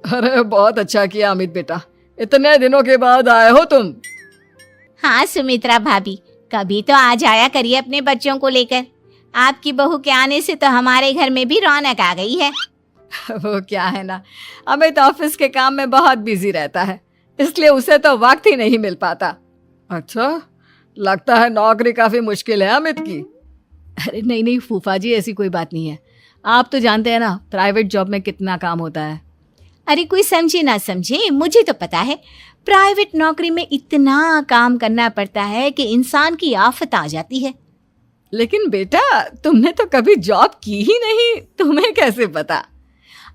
अरे बहुत अच्छा किया अमित बेटा, इतने दिनों के बाद आए हो तुम। हाँ सुमित्रा भाभी, कभी तो आ जाया करिए अपने बच्चों को लेकर। आपकी बहू के आने से तो हमारे घर में भी रौनक आ गई है। वो क्या है ना, अमित ऑफिस के काम में बहुत बिजी रहता है, इसलिए उसे तो वक्त ही नहीं मिल पाता। अच्छा, लगता है नौकरी काफी मुश्किल है अमित की। अरे नहीं नहीं फूफा जी, ऐसी कोई बात नहीं है। आप तो जानते हैं ना प्राइवेट जॉब में कितना काम होता है। अरे कोई समझे ना समझे, मुझे तो पता है प्राइवेट नौकरी में इतना काम करना पड़ता है कि इंसान की आफत आ जाती है। लेकिन बेटा तुमने तो कभी जॉब की ही नहीं, तुम्हें कैसे पता?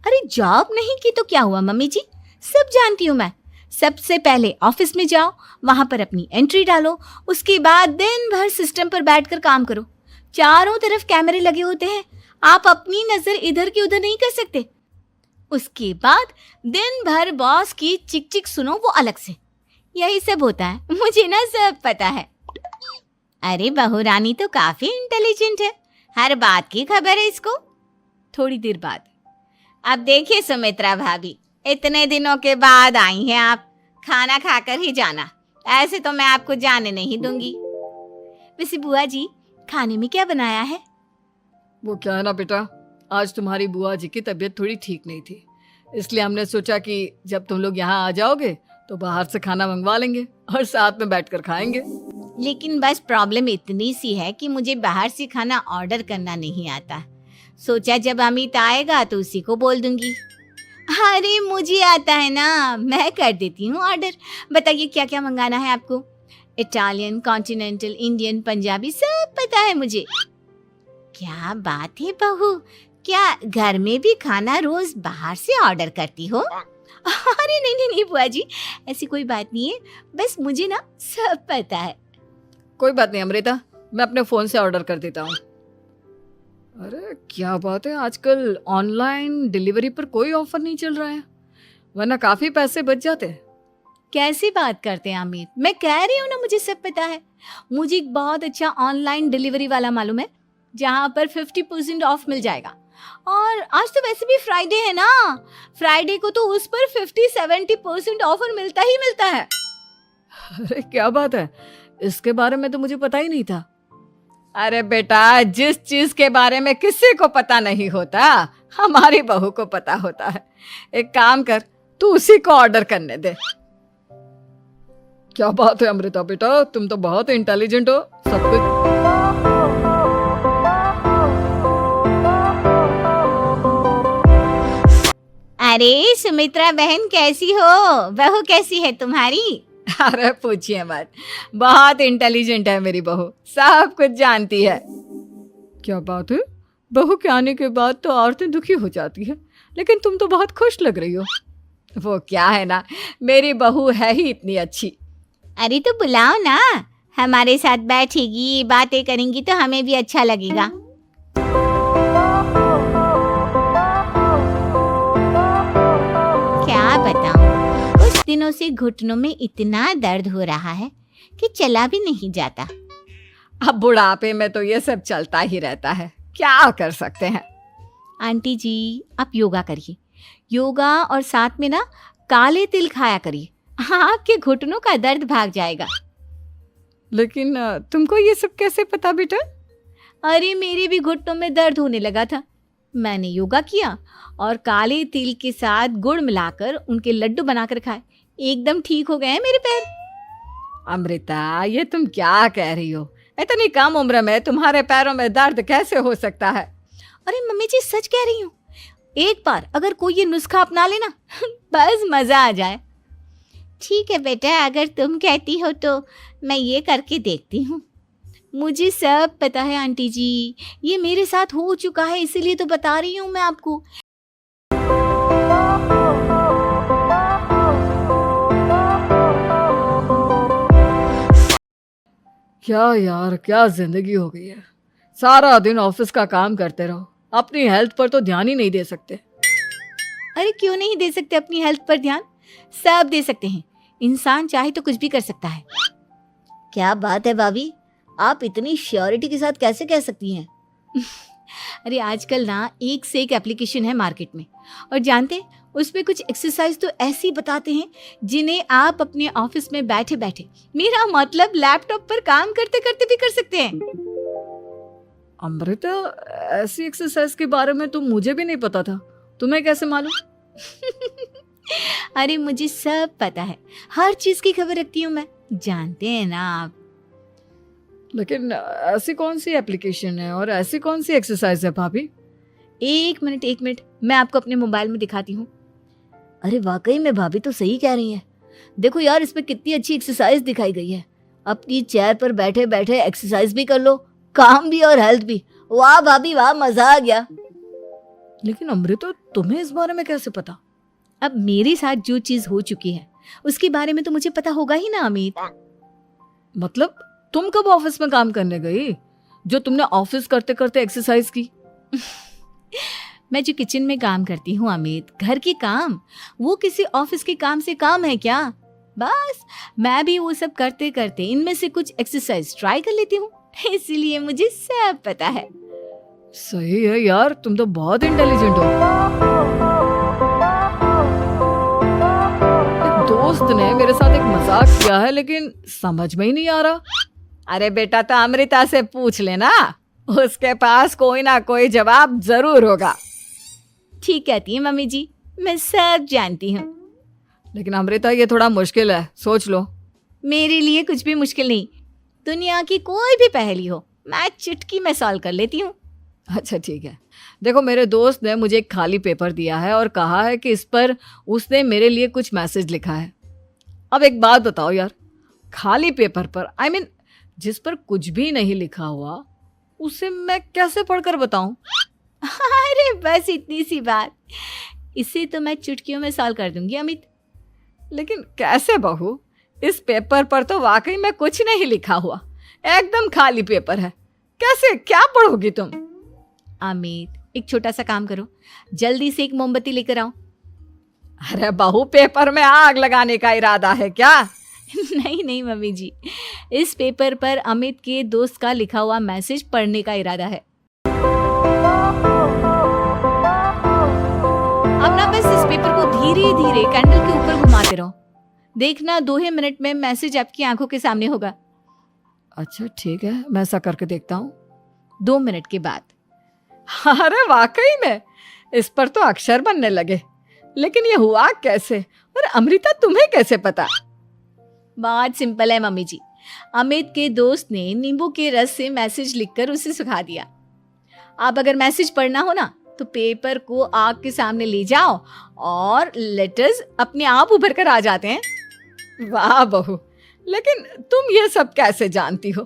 अरे जॉब नहीं की तो क्या हुआ मम्मी जी, सब जानती हूँ मैं। सबसे पहले ऑफिस में जाओ, वहां पर अपनी एंट्री डालो, उसके बाद दिन भर सिस्टम पर बैठकर काम करो। चारों तरफ कैमरे लगे होते हैं, आप अपनी नजर इधर की उधर नहीं कर सकते। उसके बाद दिन भर बॉस की चिक चिक सुनो, वो अलग से। यही सब होता है, मुझे ना सब पता है। अरे बहू रानी तो काफी इंटेलिजेंट है, हर बात की खबर है इसको। थोड़ी देर बाद, अब देखिए सुमित्रा भाभी, इतने दिनों के बाद आई हैं आप, खाना खाकर ही जाना, ऐसे तो मैं आपको जाने नहीं दूंगी। वैसे बुआ जी, खाने में क्या बनाया है? वो क्या है ना बेटा, आज तुम्हारी बुआ जी की तबीयत थोड़ी ठीक नहीं थी, इसलिए हमने सोचा कि जब तुम लोग यहाँ आ जाओगे तो बाहर से खाना मंगवा लेंगे और साथ में बैठकर खाएंगे। लेकिन बस प्रॉब्लम इतनी सी है कि मुझे बाहर से खाना ऑर्डर करना नहीं आता। सोचा जब अमित आएगा तो उसी को बोल दूंगी। अरे मुझे आता है ना, मैं कर देती हूँ ऑर्डर। बताइए क्या क्या मंगाना है आपको? इटालियन, कॉन्टिनेंटल, इंडियन, पंजाबी, सब पता है मुझे। क्या बात है बहू, क्या घर में भी खाना रोज बाहर से ऑर्डर करती हो? अरे नहीं नहीं नहीं बुआ जी, ऐसी कोई बात नहीं है, बस मुझे ना सब पता है। कोई बात नहीं अमृता, मैं अपने फोन से ऑर्डर कर देता हूँ। अरे क्या बात है, आजकल ऑनलाइन डिलीवरी पर कोई ऑफर नहीं चल रहा है, वरना काफी पैसे बच जाते हैं। कैसी बात करते हैं अमित, मैं कह रही हूँ ना मुझे सब पता है। मुझे एक बहुत अच्छा ऑनलाइन डिलीवरी वाला मालूम है, जहाँ पर 50% ऑफ मिल जाएगा। और आज तो वैसे भी फ्राइडे है ना, फ्राइडे को तो उस पर 50-70% ऑफर मिलता ही मिलता है। अरे क्या बात है, इसके बारे में तो मुझे पता ही नहीं था। अरे बेटा, जिस चीज के बारे में किसी को पता नहीं होता, हमारी बहू को पता होता है। एक काम कर, तू उसी को ऑर्डर करने दे। क्या बात है अमृता बेटा, तुम तो बहुत इंटेलिजेंट हो, सब कुछ। अरे सुमित्रा बहन कैसी हो, बहू कैसी है तुम्हारी? अरे पूछिए मत, बहुत इंटेलिजेंट है मेरी बहू, सब कुछ जानती है। क्या बात है, बहू के आने के बाद तो औरतें दुखी हो जाती है, लेकिन तुम तो बहुत खुश लग रही हो। वो क्या है ना, मेरी बहू है ही इतनी अच्छी। अरे तो बुलाओ ना, हमारे साथ बैठेगी, बातें करेंगी तो हमें भी अच्छा लगेगा। क्या बताऊं, कुछ दिनों से घुटनों में इतना दर्द हो रहा है कि चला भी नहीं जाता। अब बुढ़ापे में तो ये सब चलता ही रहता है, क्या कर सकते हैं। आंटी जी आप योगा करिए, योगा और साथ में ना काले तिल खाया करिए, आपके घुटनों का दर्द भाग जाएगा। लेकिन तुमको ये सब कैसे पता बेटा? अरे मेरे भी घुटनों में दर्द होने लगा था, मैंने योगा किया और काले तिल के साथ गुड़ मिलाकर उनके लड्डू बनाकर खाए, एकदम ठीक हो गए हैं मेरे पैर। अमृता ये तुम क्या कह रही हो, इतनी कम उम्र में तुम्हारे पैरों में दर्द कैसे हो सकता है? अरे मम्मी जी सच कह रही हूँ, एक बार अगर कोई ये नुस्खा अपना लेना बस मजा आ जाए। ठीक है बेटा, अगर तुम कहती हो तो मैं ये करके देखती हूँ। मुझे सब पता है आंटी जी, ये मेरे साथ हो चुका है, इसीलिए तो बता रही हूँ मैं आपको। क्या यार, क्या जिंदगी हो गई है, सारा दिन ऑफिस का काम करते रहो, अपनी हेल्थ पर तो ध्यान ही नहीं दे सकते। अरे क्यों नहीं दे सकते अपनी हेल्थ पर ध्यान, सब दे सकते हैं, इंसान चाहे तो कुछ भी कर सकता है। क्या बात है भाभी, आप इतनी श्योरिटी के साथ कैसे कह सकती हैं? अरे आजकल ना एक से एक एप्लीकेशन है मार्केट में, और जानते उस पे कुछ एक्सरसाइज तो ऐसी बताते हैं जिन्हें आप अपने ऑफिस में बैठे बैठे, मेरा मतलब लैपटॉप पर काम करते करते भी कर सकते हैं। अमृता, ऐसी एक्सरसाइज के बारे में तो मुझे भी नहीं पता था, तुम्हें कैसे मालूम? अरे मुझे सब पता है, हर चीज की खबर रखती हूँ मैं, जानते हैं ना आप। लेकिन ऐसी कौन सी एप्लीकेशन है और ऐसी कौन सी एक्सरसाइज है भाभी? एक मिनट, मैं आपको अपने मोबाइल में दिखाती हूँ। अरे वाकई में भाभी तो सही कह रही हैं। देखो यार, इस पे कितनी अच्छी एक्सरसाइज दिखाई गई है। अपनी चेयर पर बैठे बैठे एक्सरसाइज भी कर लो, काम भी और हेल्थ भी। वाह भाभी वाह, मजा आ गया। लेकिन अमृता, तुम्हें इस बारे में कैसे पता? अब मेरे साथ जो चीज हो चुकी है उसके बारे में तो मुझे पता होगा ही ना अमित। मतलब तुम कब ऑफिस में काम करने गई जो तुमने ऑफिस करते करते एक्सरसाइज की? मैं जो किचन में काम करती हूँ अमित, घर के काम, वो किसी ऑफिस के काम से काम है क्या? बस मैं भी वो सब करते करते इनमें से कुछ एक्सरसाइज ट्राई कर लेती हूँ, इसीलिए मुझे सब पता है। सही है यार, तुम तो बहुत इंटेलिजेंट हो। एक दोस्त ने मेरे साथ एक मजाक किया है लेकिन समझ में ही नहीं आ रहा। अरे बेटा, तो अमृता से पूछ लेना, उसके पास कोई ना कोई जवाब जरूर होगा। ठीक कहती है मम्मी जी, मैं सब जानती हूँ। लेकिन अमृता, ये थोड़ा मुश्किल है, सोच लो। मेरे लिए कुछ भी मुश्किल नहीं, दुनिया की कोई भी पहेली हो मैं चुटकी में सॉल्व कर लेती हूँ। अच्छा ठीक है, देखो मेरे दोस्त ने मुझे एक खाली पेपर दिया है और कहा है कि इस पर उसने मेरे लिए कुछ मैसेज लिखा है। अब एक बात बताओ यार, खाली पेपर पर, आई मीन जिस पर कुछ भी नहीं लिखा हुआ, उसे मैं कैसे पढ़कर बताऊं? अरे बस इतनी सी बात, इसे तो मैं चुटकियों में सॉल्व कर दूंगी अमित। लेकिन कैसे बहू? इस पेपर पर तो वाकई में कुछ नहीं लिखा हुआ, एकदम खाली पेपर है, कैसे, क्या पढ़ोगी तुम? अमित, एक छोटा सा काम करो, जल्दी से एक मोमबत्ती लेकर आओ। अरे बहू, पेपर में आग लगाने का इरादा है क्या? नहीं मम्मी जी, इस पेपर पर अमित के दोस्त का लिखा हुआ मैसेज पढ़ने का इरादा है। अब ना बस इस पेपर को धीरे धीरे कैंडल के ऊपर घुमाते रहो, देखना 2 ही मिनट में मैसेज आपकी आंखों के सामने होगा। अच्छा ठीक है, मैं ऐसा करके देखता हूँ। 2 मिनट के बाद। अरे वाकई में इस पर तो अक्षर बनने लगे, लेकिन ये हुआ कैसे? और अमृता, तुम्हें कैसे पता? बहुत सिंपल है मम्मी जी, अमित के दोस्त ने नींबू के रस से मैसेज लिखकर उसे सुखा दिया। आप अगर मैसेज पढ़ना हो ना तो पेपर को आग के सामने ले जाओ और लेटर्स अपने आप उभर कर आ जाते हैं। वाह बहू, लेकिन तुम ये सब कैसे जानती हो?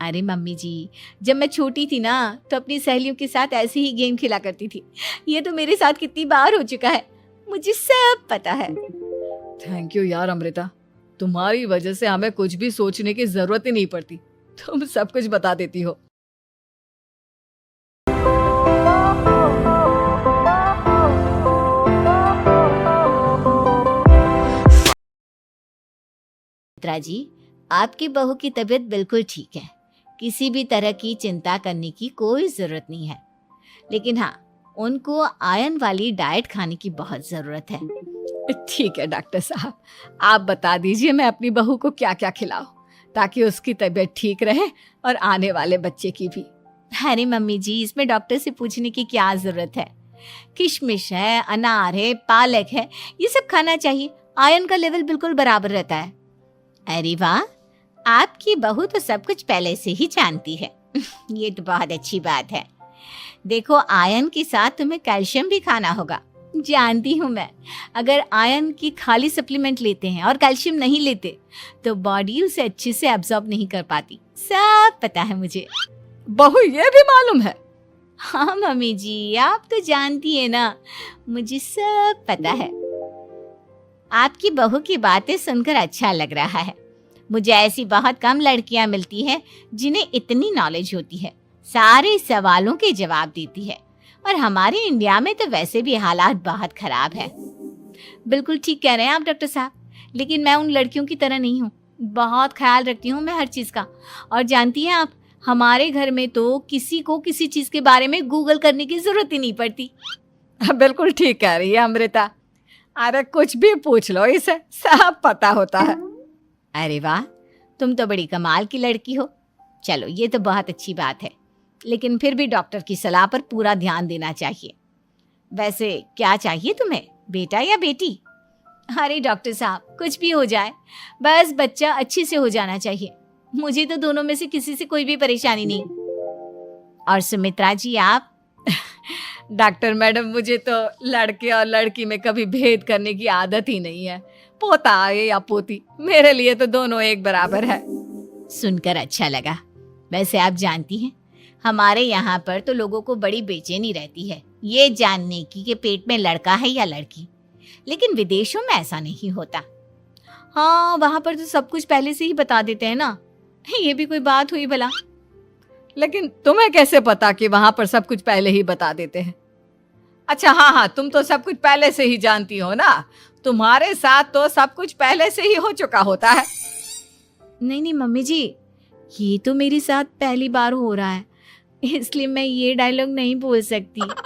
अरे मम्मी जी, जब मैं छोटी थी ना तो अपनी सहेलियों के साथ ऐसे ही गेम खेला करती थी। ये तो मेरे साथ कितनी बार हो चुका है, मुझे सब पता है। थैंक यू यार अमृता, तुम्हारी वजह से हमें कुछ भी सोचने की जरूरत ही नहीं पड़ती, तुम सब कुछ बता देती हो। मित्रा जी, आपकी बहू की तबीयत बिल्कुल ठीक है, किसी भी तरह की चिंता करने की कोई जरूरत नहीं है। लेकिन हाँ, उनको आयरन वाली डाइट खाने की बहुत जरूरत है। ठीक है डॉक्टर साहब, आप बता दीजिए मैं अपनी बहू को क्या क्या खिलाऊं ताकि उसकी तबीयत ठीक रहे और आने वाले बच्चे की भी। अरे मम्मी जी, इसमें डॉक्टर से पूछने की क्या जरूरत है? किशमिश है, अनार है, पालक है, ये सब खाना चाहिए, आयरन का लेवल बिल्कुल बराबर रहता है। अरे वाह, आपकी बहू तो सब कुछ पहले से ही जानती है। ये तो बहुत अच्छी बात है। देखो, आयरन के साथ तुम्हें कैल्शियम भी खाना होगा। जानती हूँ मैं, अगर आयरन की खाली सप्लीमेंट लेते हैं और कैल्शियम नहीं लेते तो बॉडी उसे अच्छे से एब्जॉर्ब नहीं कर पाती, सब पता है मुझे। बहू, ये भी मालूम है? हाँ मम्मी जी, आप तो जानती है ना, मुझे सब पता है। आपकी बहू की बातें सुनकर अच्छा लग रहा है। मुझे ऐसी बहुत कम लड़कियां मिलती हैं जिन्हें इतनी नॉलेज होती है, सारे सवालों के जवाब देती है। और हमारे इंडिया में तो वैसे भी हालात बहुत खराब है। बिल्कुल ठीक कह रहे हैं आप डॉक्टर साहब, लेकिन मैं उन लड़कियों की तरह नहीं हूँ, बहुत ख्याल रखती हूँ मैं हर चीज़ का। और जानती हैं आप, हमारे घर में तो किसी को किसी चीज़ के बारे में गूगल करने की जरूरत ही नहीं पड़ती। बिल्कुल ठीक कह रही है अमृता, अरे कुछ भी पूछ लो, इसे सब पता होता है। अरे वाह, तुम तो बड़ी कमाल की लड़की हो। चलो ये तो बहुत अच्छी बात है, लेकिन फिर भी डॉक्टर की सलाह पर पूरा ध्यान देना चाहिए। वैसे क्या चाहिए तुम्हें, बेटा या बेटी? अरे डॉक्टर साहब, कुछ भी हो जाए, बस बच्चा अच्छे से हो जाना चाहिए। मुझे तो दोनों में से किसी से कोई भी परेशानी नहीं। और सुमित्रा जी आप? डॉक्टर मैडम, मुझे तो लड़के और लड़की में कभी भेद करने की आदत ही नहीं है। पोता आए या पोती, मेरे लिए तो दोनों एक बराबर है। सुनकर अच्छा लगा। वैसे आप जानती हैं, हमारे यहाँ पर तो लोगों को बड़ी बेचैनी रहती है ये जानने की कि पेट में लड़का है या लड़की, लेकिन विदेशों में ऐसा नहीं होता। हाँ, वहां पर तो सब कुछ पहले से ही बता देते हैं ना। ये भी कोई बात हुई भला? लेकिन तुम्हें कैसे पता कि वहां पर सब कुछ पहले ही बता देते हैं? अच्छा हाँ, तुम तो सब कुछ पहले से ही जानती हो ना, तुम्हारे साथ तो सब कुछ पहले से ही हो चुका होता है। नहीं मम्मी जी, ये तो मेरे साथ पहली बार हो रहा है, इसलिए मैं ये डायलॉग नहीं बोल सकती।